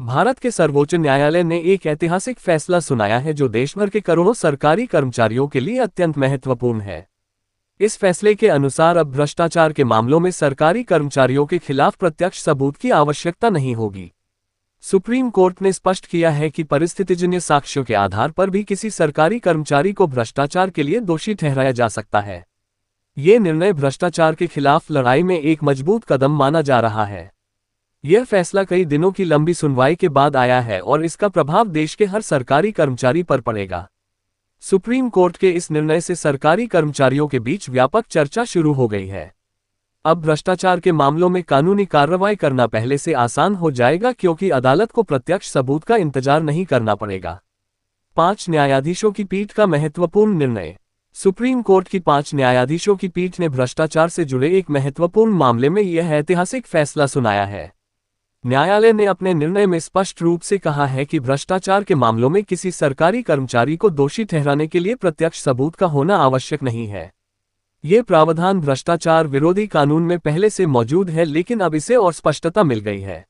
भारत के सर्वोच्च न्यायालय ने एक ऐतिहासिक फैसला सुनाया है जो देश भर के करोड़ों सरकारी कर्मचारियों के लिए अत्यंत महत्वपूर्ण है। इस फैसले के अनुसार अब भ्रष्टाचार के मामलों में सरकारी कर्मचारियों के खिलाफ प्रत्यक्ष सबूत की आवश्यकता नहीं होगी। सुप्रीम कोर्ट ने स्पष्ट किया है कि परिस्थितिजन्य साक्ष्यों के आधार पर भी किसी सरकारी कर्मचारी को भ्रष्टाचार के लिए दोषी ठहराया जा सकता है। ये निर्णय भ्रष्टाचार के खिलाफ लड़ाई में एक मजबूत कदम माना जा रहा है। यह फैसला कई दिनों की लंबी सुनवाई के बाद आया है और इसका प्रभाव देश के हर सरकारी कर्मचारी पर पड़ेगा। सुप्रीम कोर्ट के इस निर्णय से सरकारी कर्मचारियों के बीच व्यापक चर्चा शुरू हो गई है। अब भ्रष्टाचार के मामलों में कानूनी कार्रवाई करना पहले से आसान हो जाएगा क्योंकि अदालत को प्रत्यक्ष सबूत का इंतजार नहीं करना पड़ेगा। 5 न्यायाधीशों की पीठ का महत्वपूर्ण निर्णय। सुप्रीम कोर्ट की 5 न्यायाधीशों की पीठ ने भ्रष्टाचार से जुड़े एक महत्वपूर्ण मामले में यह ऐतिहासिक फैसला सुनाया है। न्यायालय ने अपने निर्णय में स्पष्ट रूप से कहा है कि भ्रष्टाचार के मामलों में किसी सरकारी कर्मचारी को दोषी ठहराने के लिए प्रत्यक्ष सबूत का होना आवश्यक नहीं है। ये प्रावधान भ्रष्टाचार विरोधी कानून में पहले से मौजूद है, लेकिन अब इसे और स्पष्टता मिल गई है।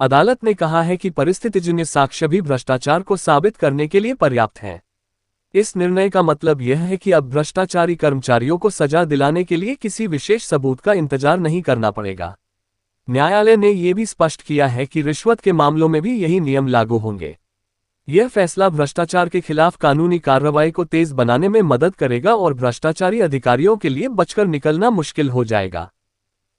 अदालत ने कहा है कि परिस्थितिजन्य साक्ष्य भी भ्रष्टाचार को साबित करने के लिए पर्याप्त हैं। इस निर्णय का मतलब यह है कि अब भ्रष्टाचारी कर्मचारियों को सजा दिलाने के लिए किसी विशेष सबूत का इंतजार नहीं करना पड़ेगा। न्यायालय ने यह भी स्पष्ट किया है कि रिश्वत के मामलों में भी यही नियम लागू होंगे। यह फैसला भ्रष्टाचार के खिलाफ कानूनी कार्रवाई को तेज बनाने में मदद करेगा और भ्रष्टाचारी अधिकारियों के लिए बचकर निकलना मुश्किल हो जाएगा।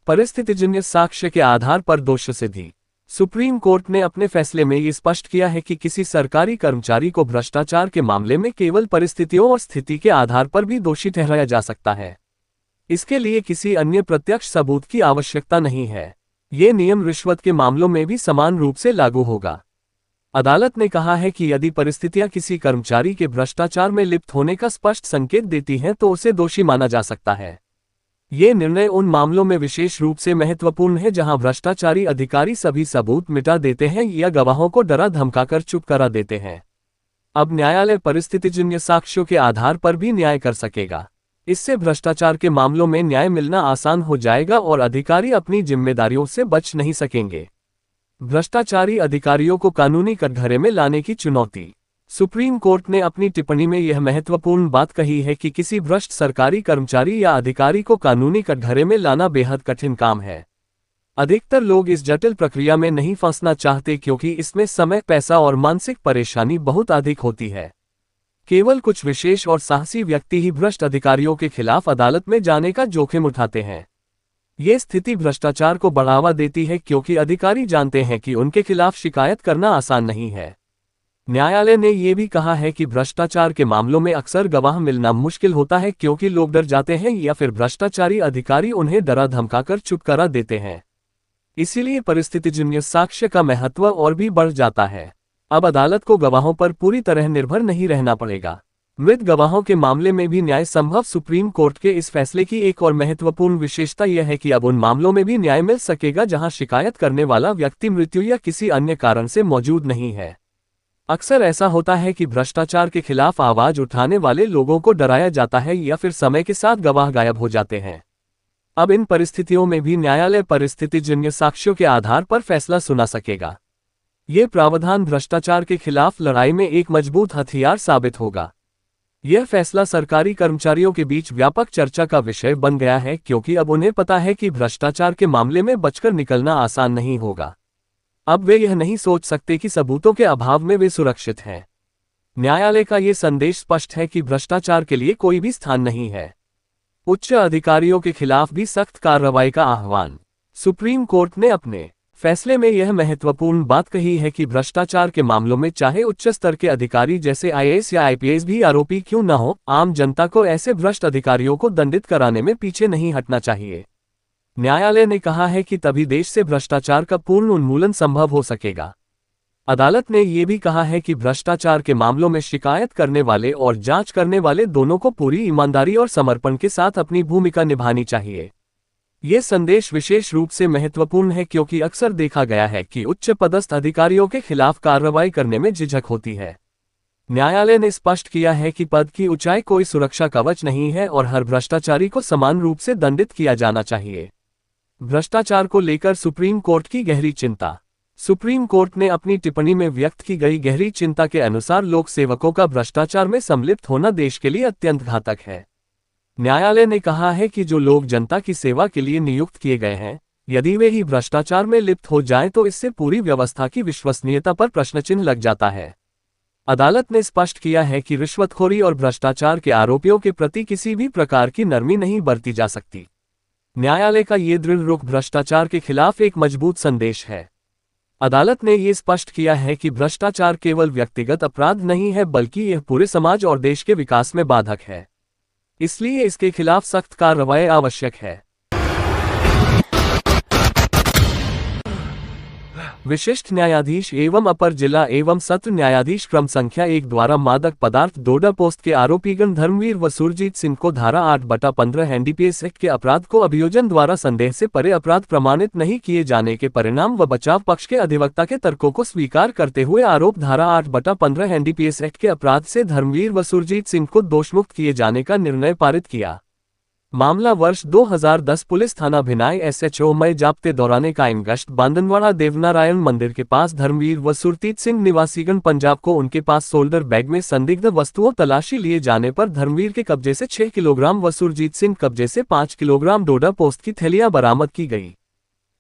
परिस्थितिजन्य साक्ष्य के आधार पर दोषसिद्धि। सुप्रीम कोर्ट ने अपने फैसले में ये स्पष्ट किया है कि किसी सरकारी कर्मचारी को भ्रष्टाचार के मामले में केवल परिस्थितियों और स्थिति के आधार पर भी दोषी ठहराया जा सकता है। इसके लिए किसी अन्य प्रत्यक्ष सबूत की आवश्यकता नहीं है। ये नियम रिश्वत के मामलों में भी समान रूप से लागू होगा। अदालत ने कहा है कि यदि परिस्थितियां किसी कर्मचारी के भ्रष्टाचार में लिप्त होने का स्पष्ट संकेत देती हैं तो उसे दोषी माना जा सकता है। ये निर्णय उन मामलों में विशेष रूप से महत्वपूर्ण है जहां भ्रष्टाचारी अधिकारी सभी सबूत मिटा देते हैं या गवाहों को डरा धमकाकर चुप करा देते हैं। अब न्यायालय परिस्थितिजन्य साक्ष्यों के आधार पर भी न्याय कर सकेगा। इससे भ्रष्टाचार के मामलों में न्याय मिलना आसान हो जाएगा और अधिकारी अपनी जिम्मेदारियों से बच नहीं सकेंगे। भ्रष्टाचारी अधिकारियों को कानूनी कटघरे में लाने की चुनौती। सुप्रीम कोर्ट ने अपनी टिप्पणी में यह महत्वपूर्ण बात कही है कि किसी भ्रष्ट सरकारी कर्मचारी या अधिकारी को कानूनी कटघरे में लाना बेहद कठिन काम है। अधिकतर लोग इस जटिल प्रक्रिया में नहीं फंसना चाहते क्योंकि इसमें समय, पैसा और मानसिक परेशानी बहुत अधिक होती है। केवल कुछ विशेष और साहसी व्यक्ति ही भ्रष्ट अधिकारियों के खिलाफ अदालत में जाने का जोखिम उठाते हैं। ये स्थिति भ्रष्टाचार को बढ़ावा देती है क्योंकि अधिकारी जानते हैं कि उनके खिलाफ शिकायत करना आसान नहीं है। न्यायालय ने यह भी कहा है कि भ्रष्टाचार के मामलों में अक्सर गवाह मिलना मुश्किल होता है क्योंकि लोग डर जाते हैं या फिर भ्रष्टाचारी अधिकारी उन्हें डरा धमकाकर चुप करा देते हैं। इसीलिए परिस्थितिजन्य साक्ष्य का महत्व और भी बढ़ जाता है। अब अदालत को गवाहों पर पूरी तरह निर्भर नहीं रहना पड़ेगा। मृत गवाहों के मामले में भी न्याय संभव। सुप्रीम कोर्ट के इस फैसले की एक और महत्वपूर्ण विशेषता यह है कि अब उन मामलों में भी न्याय मिल सकेगा जहां शिकायत करने वाला व्यक्ति मृत्यु या किसी अन्य कारण से मौजूद नहीं है। अक्सर ऐसा होता है कि भ्रष्टाचार के खिलाफ आवाज उठाने वाले लोगों को डराया जाता है या फिर समय के साथ गवाह गायब हो जाते हैं। अब इन परिस्थितियों में भी न्यायालय परिस्थितिजन्य साक्ष्यों के आधार पर फैसला सुना सकेगा। ये प्रावधान भ्रष्टाचार के खिलाफ लड़ाई में एक मजबूत हथियार साबित होगा। यह फैसला सरकारी कर्मचारियों के बीच व्यापक चर्चा का विषय बन गया है क्योंकि अब उन्हें पता है कि भ्रष्टाचार के मामले में बचकर निकलना आसान नहीं होगा। अब वे यह नहीं सोच सकते कि सबूतों के अभाव में वे सुरक्षित हैं। न्यायालय का ये संदेश स्पष्ट है कि भ्रष्टाचार के लिए कोई भी स्थान नहीं है। उच्च अधिकारियों के खिलाफ भी सख्त कार्रवाई का आह्वान। सुप्रीम कोर्ट ने अपने फैसले में यह महत्वपूर्ण बात कही है कि भ्रष्टाचार के मामलों में चाहे उच्च स्तर के अधिकारी जैसे आईएएस या आईपीएस भी आरोपी क्यों न हो, आम जनता को ऐसे भ्रष्ट अधिकारियों को दंडित कराने में पीछे नहीं हटना चाहिए। न्यायालय ने कहा है कि तभी देश से भ्रष्टाचार का पूर्ण उन्मूलन संभव हो सकेगा। अदालत ने यह भी कहा है कि भ्रष्टाचार के मामलों में शिकायत करने वाले और जांच करने वाले दोनों को पूरी ईमानदारी और समर्पण के साथ अपनी भूमिका निभानी चाहिए। ये संदेश विशेष रूप से महत्वपूर्ण है क्योंकि अक्सर देखा गया है कि उच्च पदस्थ अधिकारियों के खिलाफ कार्रवाई करने में झिझक होती है। न्यायालय ने स्पष्ट किया है कि पद की ऊंचाई कोई सुरक्षा कवच नहीं है और हर भ्रष्टाचारी को समान रूप से दंडित किया जाना चाहिए। भ्रष्टाचार को लेकर सुप्रीम कोर्ट की गहरी चिंता। सुप्रीम कोर्ट ने अपनी टिप्पणी में व्यक्त की गई गहरी चिंता के अनुसार लोक सेवकों का भ्रष्टाचार में सम्मिलित होना देश के लिए अत्यंत घातक है। न्यायालय ने कहा है कि जो लोग जनता की सेवा के लिए नियुक्त किए गए हैं, यदि वे ही भ्रष्टाचार में लिप्त हो जाएं तो इससे पूरी व्यवस्था की विश्वसनीयता पर प्रश्नचिन्ह लग जाता है। अदालत ने स्पष्ट किया है कि रिश्वतखोरी और भ्रष्टाचार के आरोपियों के प्रति किसी भी प्रकार की नरमी नहीं बरती जा सकती। न्यायालय का ये दृढ़ रुख भ्रष्टाचार के खिलाफ एक मजबूत संदेश है। अदालत ने ये स्पष्ट किया है कि भ्रष्टाचार केवल व्यक्तिगत अपराध नहीं है, बल्कि यह पूरे समाज और देश के विकास में बाधक है। इसलिए इसके खिलाफ सख्त कार्रवाई आवश्यक है। विशिष्ट न्यायाधीश एवं अपर जिला एवं सत्र न्यायाधीश क्रम संख्या 1 द्वारा मादक पदार्थ डोडा पोस्ट के आरोपीगण धर्मवीर व सुरजीत सिंह को धारा 8/15 एनडीपीएस एक्ट के अपराध को अभियोजन द्वारा संदेह से परे अपराध प्रमाणित नहीं किए जाने के परिणाम व बचाव पक्ष के अधिवक्ता के तर्कों को स्वीकार करते हुए आरोप धारा 8/15 एनडीपीएस एक्ट के अपराध से धर्मवीर व सुरजीत सिंह को दोषमुक्त किए जाने का निर्णय पारित किया। मामला वर्ष 2010 पुलिस थाना भिनाई एसएचओ मई जाप्ते दौरान कायम गश्त बांदनवाड़ा देवनारायण मंदिर के पास धर्मवीर व सुरजीत सिंह निवासीगण पंजाब को उनके पास शोल्डर बैग में संदिग्ध वस्तुओं तलाशी लिए जाने पर धर्मवीर के कब्जे से 6 किलोग्राम व सुरजीत सिंह कब्जे से 5 किलोग्राम डोडा पोस्ट की थैलियां बरामद की गई।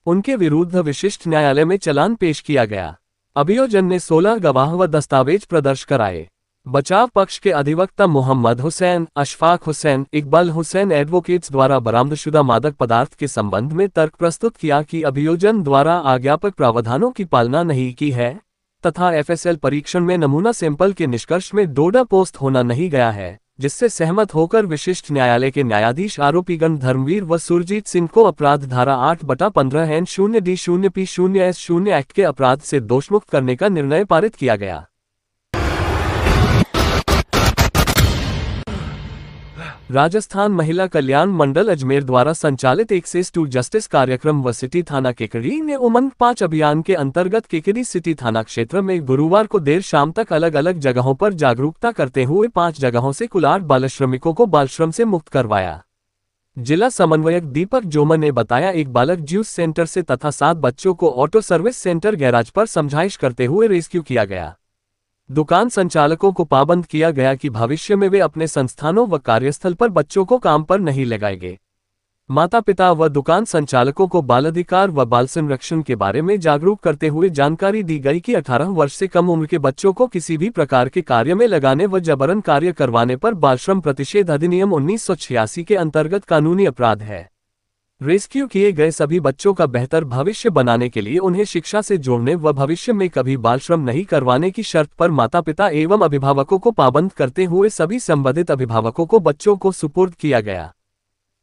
उनके विरुद्ध विशिष्ट न्यायालय में चालान पेश किया गया। अभियोजन ने 16 गवाह व दस्तावेज प्रदर्श कराए। बचाव पक्ष के अधिवक्ता मोहम्मद हुसैन, अशफाक हुसैन, इकबाल हुसैन एडवोकेट्स द्वारा बरामदशुदा मादक पदार्थ के संबंध में तर्क प्रस्तुत किया कि अभियोजन द्वारा आज्ञापक प्रावधानों की पालना नहीं की है तथा एफएसएल परीक्षण में नमूना सैंपल के निष्कर्ष में डोडा पोस्ट होना नहीं गया है, जिससे सहमत होकर विशिष्ट न्यायालय के न्यायाधीश आरोपीगण धर्मवीर व सुरजीत सिंह को अपराध धारा 8/15 N0D0P0S0 एक्ट के अपराध से दोषमुक्त करने का निर्णय पारित किया गया। राजस्थान महिला कल्याण मंडल अजमेर द्वारा संचालित एक्सेस टू जस्टिस कार्यक्रम व सिटी थाना केकड़ी ने उमंग 5 अभियान के अंतर्गत केकड़ी सिटी थाना क्षेत्र में गुरुवार को देर शाम तक अलग अलग जगहों पर जागरूकता करते हुए 5 जगहों से कुल 8 बाल श्रमिकों को बाल श्रम से मुक्त करवाया। जिला समन्वयक दीपक जोमन ने बताया, एक बालक ज्यूस सेंटर से तथा 7 बच्चों को ऑटो सर्विस सेंटर गैराज पर समझाइश करते हुए रेस्क्यू किया गया। दुकान संचालकों को पाबंद किया गया कि भविष्य में वे अपने संस्थानों व कार्यस्थल पर बच्चों को काम पर नहीं लगाएंगे। माता पिता व दुकान संचालकों को बाल अधिकार व बाल संरक्षण के बारे में जागरूक करते हुए जानकारी दी गई कि 18 वर्ष से कम उम्र के बच्चों को किसी भी प्रकार के कार्य में लगाने व जबरन कार्य करवाने पर बाल श्रम प्रतिषेध अधिनियम 1986 के अंतर्गत कानूनी अपराध है। रेस्क्यू किए गए सभी बच्चों का बेहतर भविष्य बनाने के लिए उन्हें शिक्षा से जोड़ने व भविष्य में कभी बाल श्रम नहीं करवाने की शर्त पर माता पिता एवं अभिभावकों को पाबंद करते हुए सभी संबंधित अभिभावकों को बच्चों को सुपुर्द किया गया।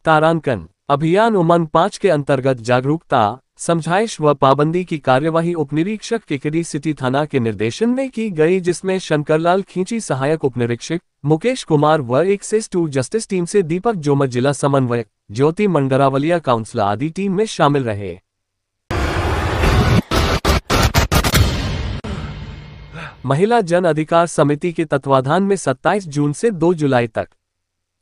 तारांकन अभियान उमंग 5 के अंतर्गत जागरूकता, समझाइश व पाबंदी की कार्यवाही उपनिरीक्षक केकड़ी सिटी थाना के निर्देशन में की गई, जिसमें शंकरलाल खींची सहायक उपनिरीक्षक, मुकेश कुमार व एक्सेस टू जस्टिस टीम से दीपक जोमत जिला समन्वयक, ज्योति मंडरावलिया काउंसलर आदि टीम में शामिल रहे। महिला जन अधिकार समिति के तत्वाधान में 27 जून से 2 जुलाई तक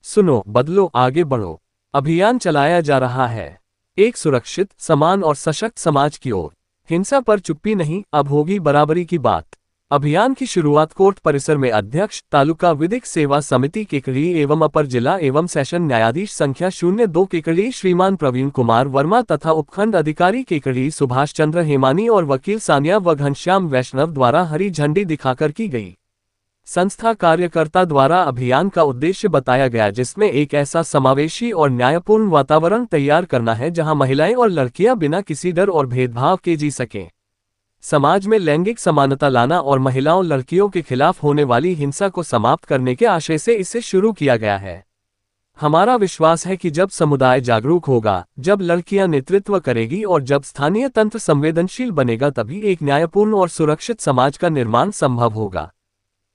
सुनो बदलो आगे बढ़ो अभियान चलाया जा रहा है। एक सुरक्षित, समान और सशक्त समाज की ओर। हिंसा पर चुप्पी नहीं, अब होगी बराबरी की बात। अभियान की शुरुआत कोर्ट परिसर में अध्यक्ष तालुका विधिक सेवा समिति केकड़ी एवं अपर जिला एवं सेशन न्यायाधीश संख्या 02 केकड़ी श्रीमान प्रवीण कुमार वर्मा तथा उपखंड अधिकारी केकड़ी सुभाष चंद्र हेमानी और वकील सानिया व घनश्याम वैष्णव द्वारा हरी झंडी दिखाकर की गई। संस्था कार्यकर्ता द्वारा अभियान का उद्देश्य बताया गया, जिसमें एक ऐसा समावेशी और न्यायपूर्ण वातावरण तैयार करना है जहां महिलाएं और लड़कियां बिना किसी डर और भेदभाव के जी सकें। समाज में लैंगिक समानता लाना और महिलाओं लड़कियों के खिलाफ होने वाली हिंसा को समाप्त करने के आशय से इसे शुरू किया गया है। हमारा विश्वास है कि जब समुदाय जागरूक होगा, जब लड़कियां नेतृत्व करेगी और जब स्थानीय तंत्र संवेदनशील बनेगा, तभी एक न्यायपूर्ण और सुरक्षित समाज का निर्माण संभव होगा।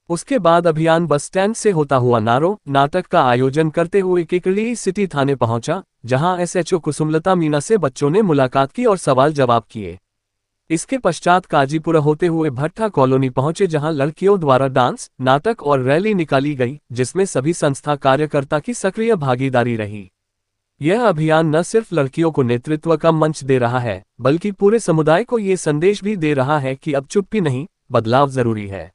उसके बाद अभियान बस स्टैंड से होता हुआ नाटक का आयोजन करते हुए केकड़ी सिटी थाने पहुंचा, जहां एसएचओ कुसुमलता मीना से बच्चों ने मुलाकात की और सवाल जवाब किए। इसके पश्चात काजीपुरा होते हुए भट्टा कॉलोनी पहुंचे, जहां लड़कियों द्वारा डांस, नाटक और रैली निकाली गई, जिसमें सभी संस्था कार्यकर्ता की सक्रिय भागीदारी रही। यह अभियान न सिर्फ लड़कियों को नेतृत्व का मंच दे रहा है, बल्कि पूरे समुदाय को ये संदेश भी दे रहा है कि अब चुप्पी नहीं, बदलाव जरूरी है।